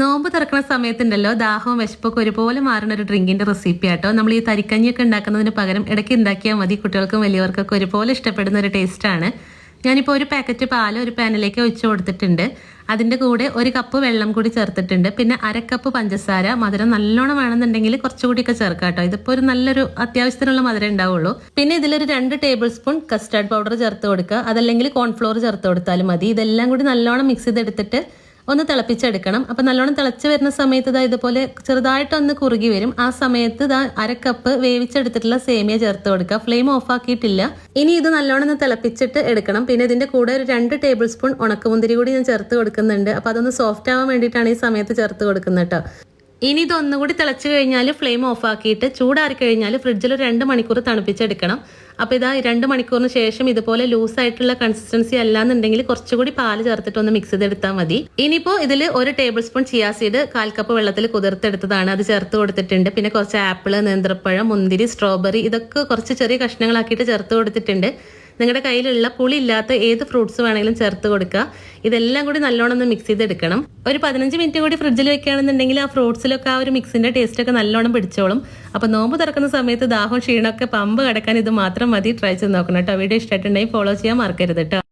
നോമ്പ് തുറക്കുന്ന സമയത്തുണ്ടല്ലോ ദാഹവും വിശപ്പൊക്കെ ഒരുപോലെ മാറുന്ന ഒരു ഡ്രിങ്കിന്റെ റെസിപ്പി ആട്ടോ. നമ്മൾ ഈ തരിക്കഞ്ഞിയൊക്കെ ഉണ്ടാക്കുന്നതിന് പകരം ഇടയ്ക്ക് ഉണ്ടാക്കിയാൽ മതി. കുട്ടികൾക്കും വലിയവർക്കൊക്കെ ഒരുപോലെ ഇഷ്ടപ്പെടുന്ന ഒരു ടേസ്റ്റാണ്. ഞാനിപ്പോൾ ഒരു പാക്കറ്റ് പാല് ഒരു പാനിലേക്ക് ഒഴിച്ചു കൊടുത്തിട്ടുണ്ട്. അതിൻ്റെ കൂടെ ഒരു കപ്പ് വെള്ളം കൂടി ചേർത്തിട്ടുണ്ട്. പിന്നെ അരക്കപ്പ് പഞ്ചസാര. മധുരം നല്ലോണം വേണമെന്നുണ്ടെങ്കിൽ കുറച്ചുകൂടിയൊക്കെ ചേർക്കാം കേട്ടോ. ഇതിപ്പോൾ ഒരു നല്ലൊരു അത്യാവശ്യത്തിനുള്ള മധുരം ഉണ്ടാവുള്ളൂ. പിന്നെ ഇതിലൊരു 2 ടേബിൾ സ്പൂൺ കസ്റ്റാർഡ് പൗഡർ ചേർത്ത് കൊടുക്കുക. അതല്ലെങ്കിൽ കോൺഫ്ലോർ ചേർത്ത് കൊടുത്താലും മതി. ഇതെല്ലാം കൂടി നല്ലോണം മിക്സ് ചെയ്തെടുത്തിട്ട് ഒന്ന് തിളപ്പിച്ചെടുക്കണം. അപ്പം നല്ലോണം തിളച്ച് വരുന്ന സമയത്ത് ഇതുപോലെ ചെറുതായിട്ടൊന്ന് കുറുകി വരും. ആ സമയത്ത് അരക്കപ്പ് വേവിച്ചെടുത്തിട്ടുള്ള സേമിയ ചേർത്ത് കൊടുക്കുക. ഫ്ലെയിം ഓഫ് ആക്കിയിട്ടില്ല. ഇനി ഇത് നല്ലോണം ഒന്ന് തിളപ്പിച്ചിട്ട് എടുക്കണം. പിന്നെ ഇതിന്റെ കൂടെ ഒരു 2 ടേബിൾ സ്പൂൺ ഉണക്കമുന്തിരി കൂടി ഞാൻ ചേർത്ത് കൊടുക്കുന്നുണ്ട്. അപ്പം അതൊന്ന് സോഫ്റ്റ് ആവാൻ വേണ്ടിയിട്ടാണ് ഈ സമയത്ത് ചേർത്ത് കൊടുക്കുന്നത് കേട്ടോ. ഇനി ഇതൊന്നുകൂടി തിളച്ച് കഴിഞ്ഞാൽ ഫ്ലെയിം ഓഫ് ആക്കിയിട്ട് ചൂടാറി കഴിഞ്ഞാൽ ഫ്രിഡ്ജിൽ 2 മണിക്കൂർ തണുപ്പിച്ചെടുക്കണം. അപ്പോൾ 2 മണിക്കൂറിന് ശേഷം ഇതുപോലെ ലൂസായിട്ടുള്ള കൺസിസ്റ്റൻസി അല്ലാന്നുണ്ടെങ്കിൽ കുറച്ചുകൂടി പാല് ചേർത്തിട്ട് ഒന്ന് മിക്സ് ചെയ്തെടുത്താൽ മതി. ഇനിയിപ്പോൾ ഇതിൽ 1 table spoon chia seed 1/4 cup വെള്ളത്തിൽ കുതിർത്തെടുത്തതാണ്. അത് ചേർത്ത് കൊടുത്തിട്ടുണ്ട്. പിന്നെ കുറച്ച് ആപ്പിൾ, നേന്ത്രപ്പഴം, മുന്തിരി, സ്ട്രോബെറി ഇതൊക്കെ കുറച്ച് ചെറിയ കഷ്ണങ്ങളാക്കിയിട്ട് ചേർത്ത് കൊടുത്തിട്ടുണ്ട്. നിങ്ങളുടെ കയ്യിലുള്ള പുളി ഇല്ലാത്ത ഏത് ഫ്രൂട്ട്സ് വേണമെങ്കിലും ചേർത്ത് കൊടുക്കുക. ഇതെല്ലാം കൂടി നല്ലോണം ഒന്ന് മിക്സ് ചെയ്തെടുക്കണം. ഒരു 15 മിനിറ്റ് കൂടി ഫ്രിഡ്ജിൽ വെക്കുകയാണെന്നുണ്ടെങ്കിൽ ആ ഫ്രൂട്ട്സിലൊക്കെ ആ ഒരു മിക്സിന്റെ ടേസ്റ്റ് ഒക്കെ നല്ലോണം പിടിച്ചോളും. അപ്പോൾ നോമ്പ് തുറക്കുന്ന സമയത്ത് ദാഹവും ക്ഷീണമൊക്കെ പമ്പ് കിടക്കാൻ ഇത് മാത്രം മതി. ട്രൈ ചെയ്ത് നോക്കണം കേട്ടോ. വീഡിയോ ഇഷ്ടമായിട്ടുണ്ടെങ്കിൽ ഫോളോ ചെയ്യാൻ മറക്കരുത് കേട്ടോ.